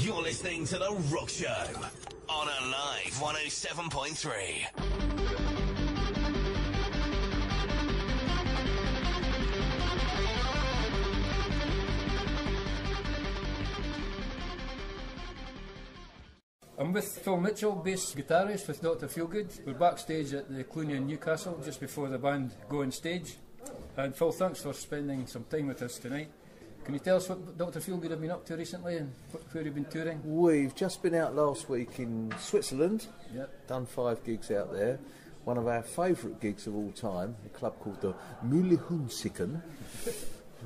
You're listening to The Rock Show on Alive 107.3. I'm with Phil Mitchell, bass guitarist with Dr. Feelgood. We're backstage at the Cluny in Newcastle just before the band go on stage. And Phil, thanks for spending some time with us tonight. Can you tell us what Dr. Feelgood have been up to recently and where you've been touring? We've just been out last week in Switzerland, done 5 gigs out there. One of our favourite gigs of all time, a club called the Mühlehunsiken,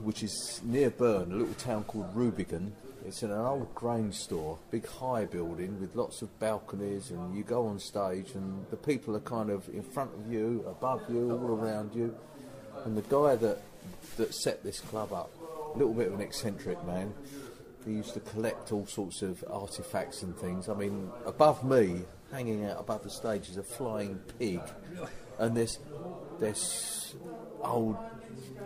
which is near Bern, a little town called Rübigen. It's in an old grain store, big high building with lots of balconies, and you go on stage and the people are kind of in front of you, above you, all around you. And the guy that set this club up, a little bit of an eccentric man, he used to collect all sorts of artefacts and things. I mean, above me, hanging out above the stage, is a flying pig, and there's old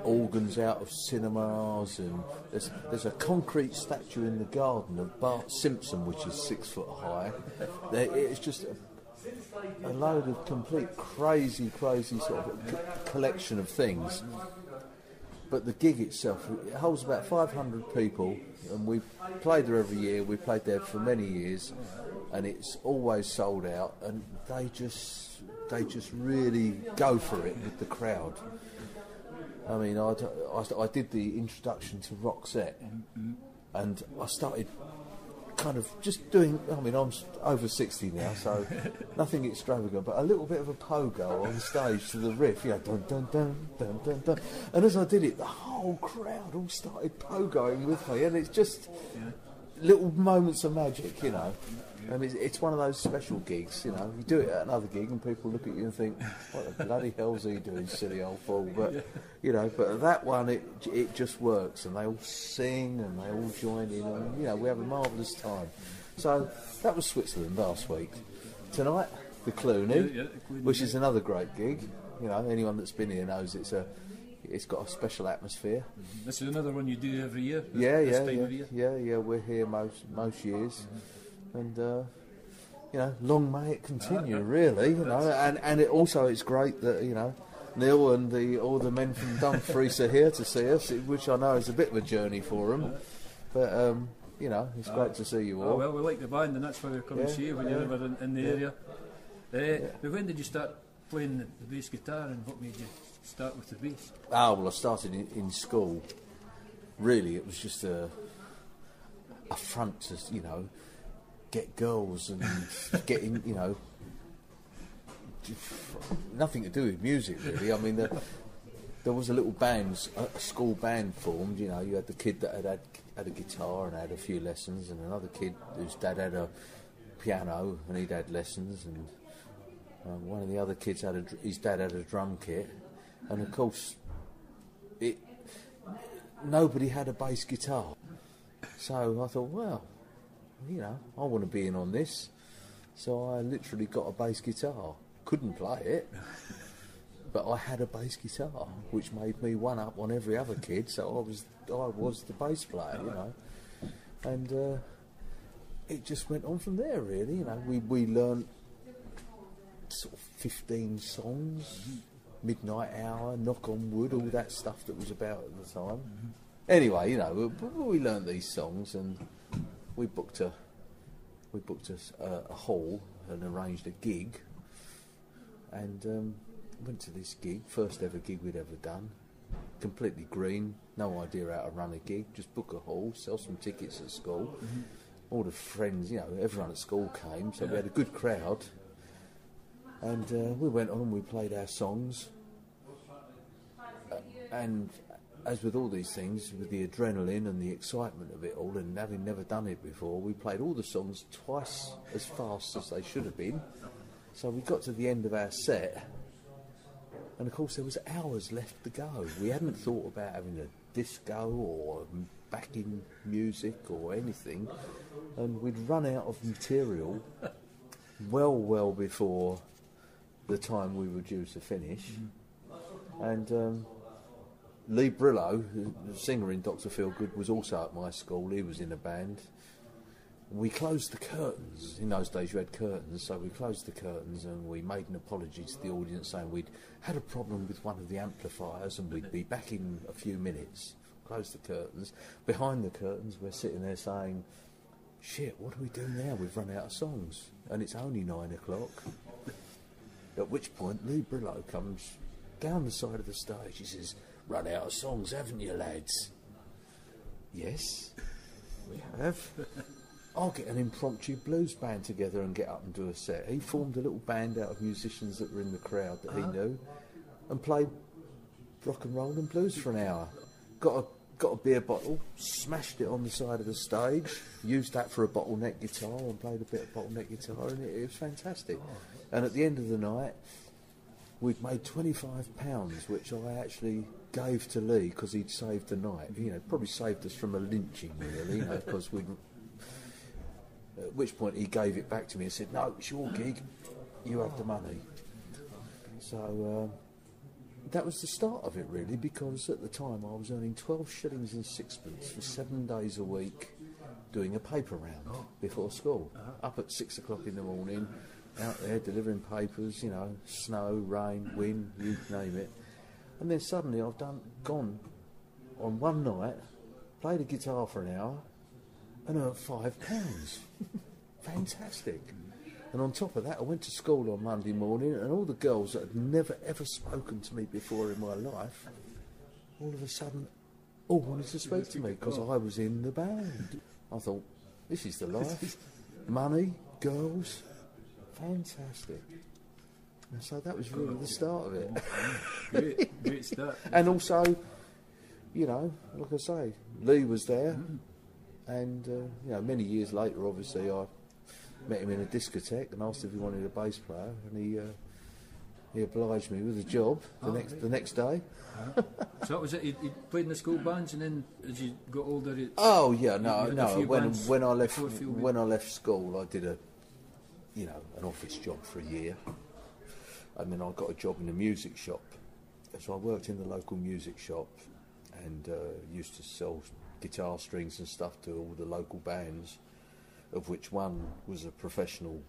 organs out of cinemas, and there's a concrete statue in the garden of Bart Simpson, which is 6 foot high. It's just a load of complete crazy sort of collection of things. But the gig itself, it holds about 500 people, and we played there every year. We played there for many years, and it's always sold out. And they just really go for it with the crowd. I mean, I did the introduction to Roxette, and I started kind of just doing, I mean, I'm over 60 now, so nothing extravagant, but a little bit of a pogo on stage to the riff, you know, dun dun dun dun dun dun. And as I did it, the whole crowd all started pogoing with me, and it's just little moments of magic, you know. I mean, it's one of those special gigs, you know. You do it at another gig and people look at you and think, what the bloody hell's he doing, silly old fool? But, you know, but at that one, it just works, and they all sing and they all join in, and, you know, we have a marvellous time. So that was Switzerland last week. Tonight, the Cluny, which is another great gig. You know, anyone that's been here knows it's got a special atmosphere. This is another one you do every year? Yeah, we're here most years. And you know, long may it continue, really. You know, and it's great that, you know, Neil and all the men from Dumfries are here to see us, which I know is a bit of a journey for them. But you know, it's great to see you all. Oh, well, we like the band, and that's why we come and see you when you're ever in the area. But when did you start playing the bass guitar, and what made you start with the bass? Ah, well, I started in school. Really, it was just a front to, you know, get girls and getting, you know, nothing to do with music really. I mean, there was a little band, a school band formed. You know, you had the kid that had a guitar and had a few lessons, and another kid whose dad had a piano and he'd had lessons, and one of the other kids his dad had a drum kit, and of course, nobody had a bass guitar. So I thought, well, you know, I want to be in on this. So I literally got a bass guitar. Couldn't play it, but I had a bass guitar, which made me one up on every other kid. So I was the bass player, you know. And it just went on from there, really. You know, we learned sort of 15 songs, Midnight Hour, Knock on Wood, all that stuff that was about at the time. Anyway, you know, we learned these songs, and we booked a hall and arranged a gig, and went to this gig, first ever gig we'd ever done, completely green, no idea how to run a gig, just book a hall, sell some tickets at school. All the friends, you know, everyone at school came, so we had a good crowd, and we went on and we played our songs, and as with all these things, with the adrenaline and the excitement of it all, and having never done it before, we played all the songs twice as fast as they should have been. So we got to the end of our set, and of course there was hours left to go. We hadn't thought about having a disco or backing music or anything, and we'd run out of material well before the time we were due to finish. And Lee Brillo, the singer in Dr. Feelgood, was also at my school. He was in a band. We closed the curtains. In those days you had curtains, so we closed the curtains and we made an apology to the audience saying we'd had a problem with one of the amplifiers and we'd be back in a few minutes. Closed the curtains. Behind the curtains we're sitting there saying, shit, what do we do now? We've run out of songs and it's only 9 o'clock. At which point Lee Brillo comes down the side of the stage. He says, run out of songs, haven't you, lads? Yes, we have. I'll get an impromptu blues band together and get up and do a set. He formed a little band out of musicians that were in the crowd that he knew and played rock and roll and blues for an hour. Got a beer bottle, smashed it on the side of the stage, used that for a bottleneck guitar and played a bit of bottleneck guitar, and it was fantastic. And at the end of the night, we'd made £25, which I actually gave to Lee because he'd saved the night. You know, probably saved us from a lynching, really, you know, because we'd... At which point he gave it back to me and said, no, it's your gig, you have the money. So that was the start of it, really, because at the time I was earning 12 shillings and sixpence for 7 days a week doing a paper round before school. Up at 6 o'clock in the morning, out there delivering papers, you know, snow, rain, wind, you name it. And then suddenly I've gone on one night, played a guitar for an hour and earned £5. Fantastic. And on top of that, I went to school on Monday morning, and all the girls that had never ever spoken to me before in my life, all of a sudden, all wanted to speak to me because I was in the band. I thought, this is the life. Money, girls, fantastic. And so that was really the start of it. Great start. And also, you know, like I say, Lee was there, and you know, many years later, obviously, I met him in a discotheque and asked if he wanted a bass player, and he obliged me with a job the next day. So that was it. He played in the school bands, and then as you got older, oh yeah, no. When I left school, I did an office job for a year, and then I got a job in a music shop. So I worked in the local music shop and used to sell guitar strings and stuff to all the local bands, of which one was a professional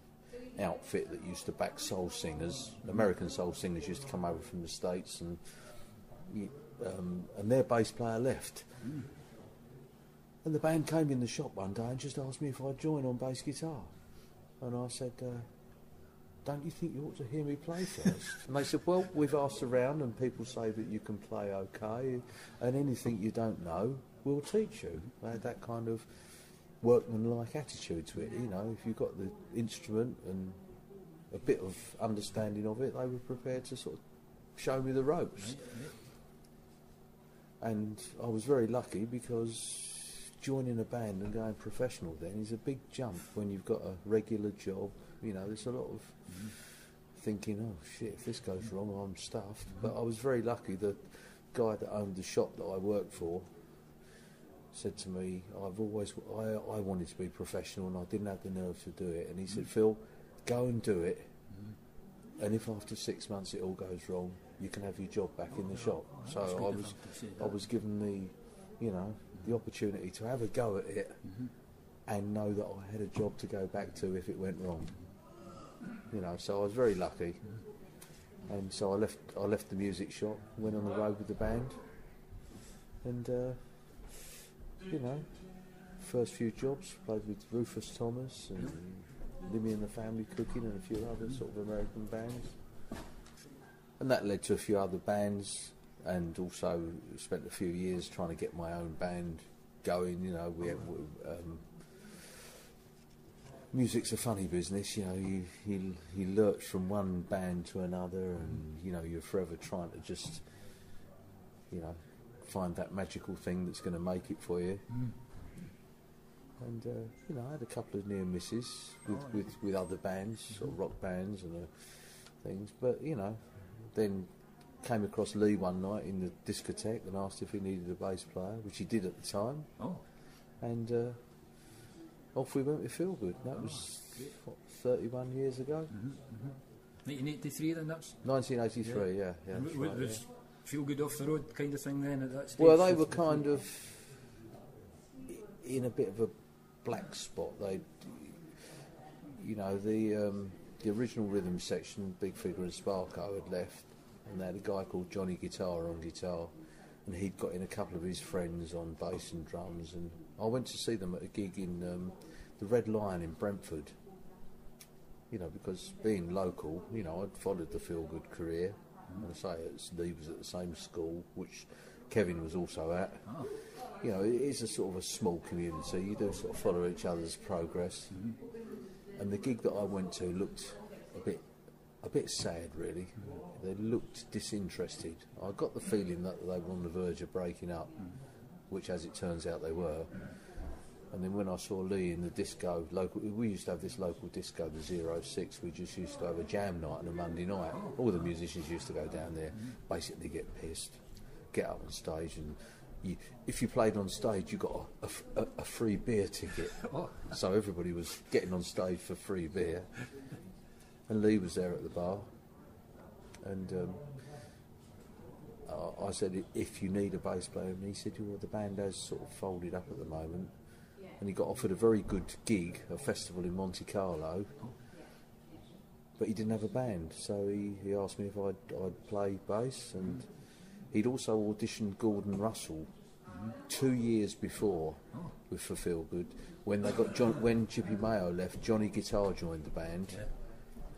outfit that used to back soul singers. American soul singers used to come over from the States, and their bass player left. And the band came in the shop one day and just asked me if I'd join on bass guitar. And I said, don't you think you ought to hear me play first? And they said, well, we've asked around and people say that you can play okay, and anything you don't know, we'll teach you. They had that kind of workman-like attitude to it, you know. If you've got the instrument and a bit of understanding of it, they were prepared to sort of show me the ropes. And I was very lucky because joining a band and going professional then is a big jump when you've got a regular job. You know, there's a lot of thinking, oh shit, if this goes wrong, I'm stuffed. But I was very lucky. The guy that owned the shop that I worked for said to me, I wanted to be professional and I didn't have the nerve to do it. And he said, Phil, go and do it. And if after 6 months it all goes wrong, you can have your job back in the shop. So I was given the opportunity to have a go at it and know that I had a job to go back to if it went wrong. You know, so I was very lucky. And so I left the music shop, went on the road with the band, and you know, first few jobs played with Rufus Thomas and Limmy and the Family Cooking and a few other sort of American bands, and that led to a few other bands, and also spent a few years trying to get my own band going. You know, music's a funny business, you know. You lurch from one band to another, and you know, you're forever trying to just, you know, find that magical thing that's going to make it for you. And you know, I had a couple of near misses with other bands, sort of rock bands and things. But you know, then came across Lee one night in the discotheque and asked if he needed a bass player, which he did at the time. And off we went with Feelgood. That was 31 years ago. 1983 then, that's? 1983, yeah. Was Feelgood off the road kind of thing then at that stage? Well, they were kind of in a bit of a black spot. You know, the original rhythm section, Big Figure and Sparko had left, and they had a guy called Johnny Guitar on guitar, and he'd got in a couple of his friends on bass and drums, and I went to see them at a gig in the Red Lion in Brentford. You know, because being local, you know, I'd followed the Feelgood career. And I say Lee was at the same school, which Kevin was also at. Oh. You know, it is a sort of a small community. You do sort of follow each other's progress. And the gig that I went to looked a bit sad, really. They looked disinterested. I got the feeling that they were on the verge of breaking up, which, as it turns out, they were. And then when I saw Lee in the disco, we used to have this local disco, the 06, we just used to have a jam night on a Monday night. All the musicians used to go down there, basically get pissed, get up on stage, and if you played on stage, you got a free beer ticket. So everybody was getting on stage for free beer. And Lee was there at the bar. And I said, if you need a bass player, and he said, well, the band has sort of folded up at the moment. And he got offered a very good gig, a festival in Monte Carlo, but he didn't have a band, so he asked me if I'd play bass, and he'd also auditioned Gordon Russell 2 years before for Feelgood. When when Chippy Mayo left, Johnny Guitar joined the band,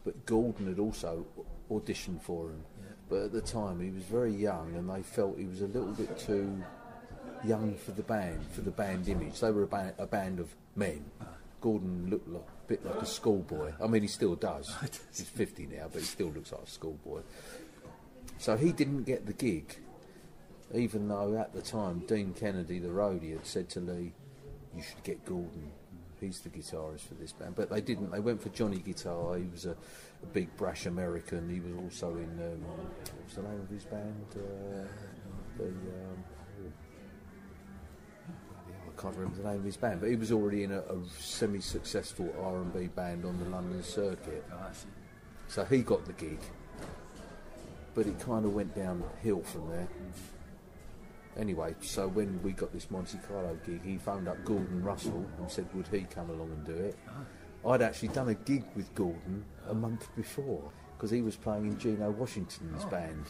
but Gordon had also auditioned for him. But at the time he was very young, and they felt he was a little bit too young for the band image. They were a band of men. Gordon looked a bit like a schoolboy. I mean, he still does. He's 50 now, but he still looks like a schoolboy. So he didn't get the gig, even though at the time Dean Kennedy, the roadie, had said to Lee, you should get Gordon. He's the guitarist for this band. But they didn't. They went for Johnny Guitar. He was a big brash American. He was also in, what was the name of his band? I can't remember the name of his band, but he was already in a semi-successful R&B band on the London circuit. So he got the gig, but it kind of went downhill from there. Anyway, so when we got this Monte Carlo gig, he phoned up Gordon Russell and said would he come along and do it. I'd actually done a gig with Gordon a month before, because he was playing in Gino Washington's band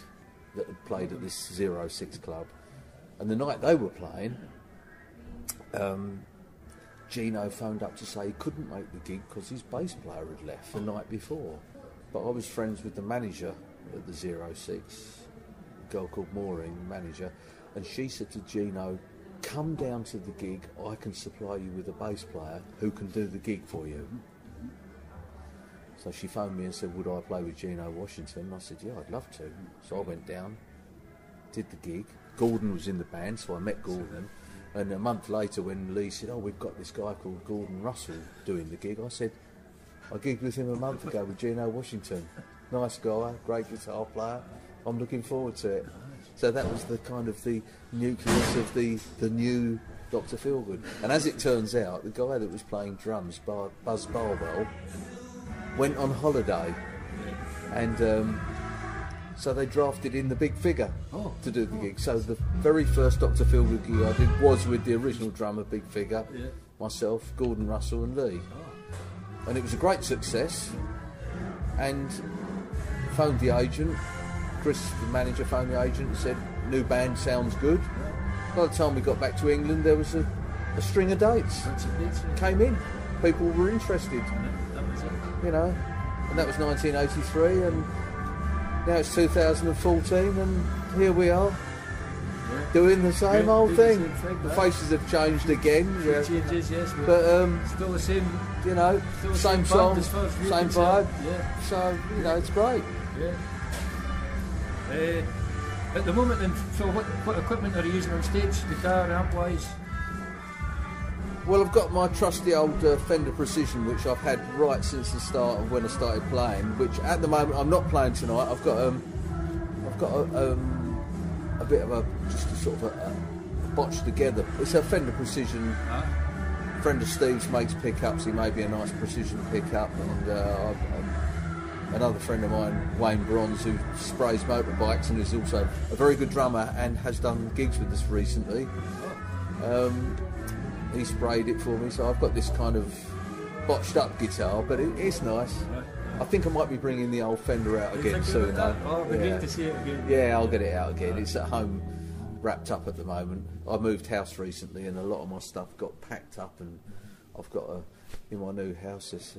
that had played at this 06 club, and the night they were playing, Gino phoned up to say he couldn't make the gig because his bass player had left the night before. But I was friends with the manager at the 06, a girl called Maureen, manager, and she said to Gino, come down to the gig, I can supply you with a bass player who can do the gig for you. So she phoned me and said, would I play with Gino Washington? I said, yeah, I'd love to. So I went down, did the gig. Gordon was in the band, so I met Gordon. And a month later, when Lee said, oh, we've got this guy called Gordon Russell doing the gig, I said, I gigged with him a month ago with Gino Washington. Nice guy, great guitar player. I'm looking forward to it. So that was the kind of the nucleus of the new Dr. Feelgood. And as it turns out, the guy that was playing drums, Buzz Barwell, went on holiday. And so they drafted in the Big Figure to do the gig. So the very first Dr. Feelgood gig I did was with the original drummer, Big Figure, myself, Gordon Russell and Lee. And it was a great success. And phoned the agent. Chris, the manager, phoned the agent and said, new band sounds good. By the time we got back to England, there was a string of dates. Came in. People were interested. You know. And that was 1983, and now it's 2014, and here we are, doing the same old thing. The faces have changed again. Changes, yes, but still the same. You know, same song, same vibe. So you know, it's great. At the moment, then, so what equipment are you using on stage, guitar, amp-wise? Well, I've got my trusty old Fender Precision, which I've had right since the start of when I started playing. Which at the moment I'm not playing tonight. I've got a bit of a botched together. It's a Fender Precision. A friend of Steve's makes pickups. He made me a nice Precision pickup, and another friend of mine, Wayne Bronze, who sprays motorbikes and is also a very good drummer and has done gigs with us recently. he sprayed it for me, so I've got this kind of botched up guitar, but it's nice. Right. I think I might be bringing the old Fender out again soon. Oh, it'd be great to see it again. Yeah, I'll get it out again. It's at home, wrapped up at the moment. I moved house recently, and a lot of my stuff got packed up, and I've got in my new house. There's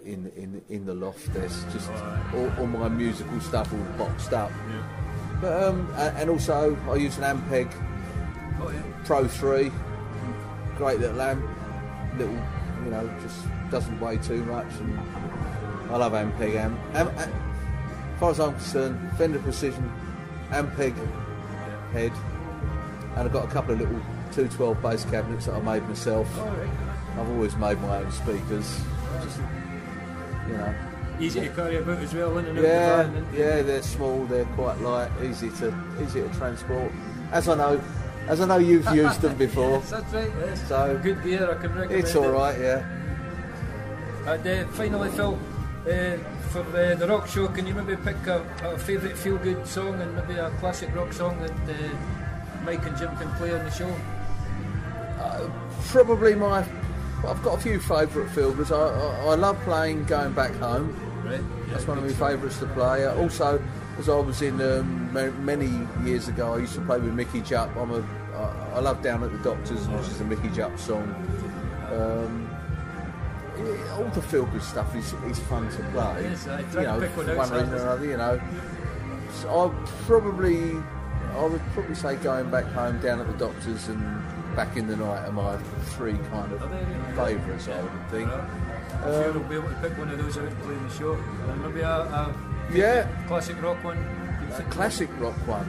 in the loft. There's just all my musical stuff all boxed up. Yeah. But and also I use an Ampeg Pro 3, great little amp, little, you know, just doesn't weigh too much, and I love Ampeg amp. As far as I'm concerned, Fender Precision, Ampeg head, and I've got a couple of little 212 bass cabinets that I made myself. I've always made my own speakers, just, you know. Easy to carry about as well, in and out Yeah, the van, yeah, they're small, they're quite light, easy to transport. As I know you've used them before. Yes, that's right. Yes. So good gear, I can recommend. it's all right, yeah. And finally, Phil, for the rock show, can you maybe pick a favourite feel-good song and maybe a classic rock song that Mike and Jim can play on the show? Probably I've got a few favourite feel-goods. I love playing Going Back Home. Right. That's one of my favourites to play. Also, as I was in many years ago, I used to play with Mickey Jupp. I love Down at the Doctor's, which is a Mickey Jupp song. All the feel-good stuff is fun to play. Yes, I try you know, to pick one for out. one reason or another, you know. So I would probably say Going Back Home, Down at the Doctor's, and Back in the Night are my three kind of favourites, I would think. I'm sure we'll be able to pick one of those out and play in the show. And maybe a classic rock one. A classic rock one.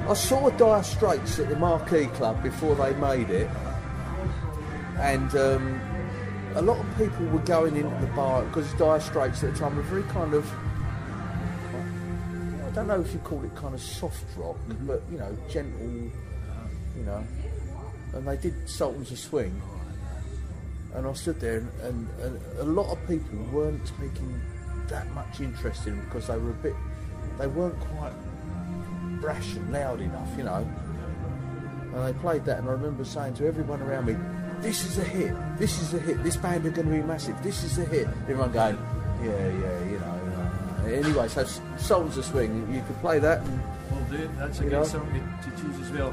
I saw Dire Straits at the Marquee Club before they made it, and a lot of people were going into the bar because Dire Straits at the time were very kind of, I don't know if you call it kind of soft rock, but you know, gentle, you know. And they did Sultans of Swing, and I stood there, and a lot of people weren't taking that much interest in them because they weren't quite brash and loud enough, you know. And they played that, and I remember saying to everyone around me, "This is a hit. This is a hit. This band are going to be massive. This is a hit." Everyone going, "Yeah, you know." Anyway, so Sultans of Swing, you could play that. We'll do it. That's a good song to choose as well.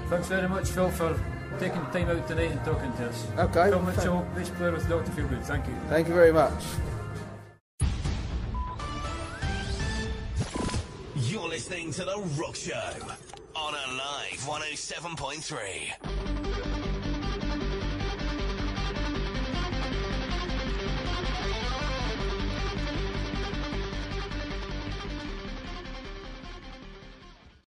Thanks very much, Phil, for taking time out tonight and talking to us. Okay. Phil Mitchell, bass player with Dr. Feelgood. Thank you. Thank you very much. You're listening to The Rock Show on Alive 107.3.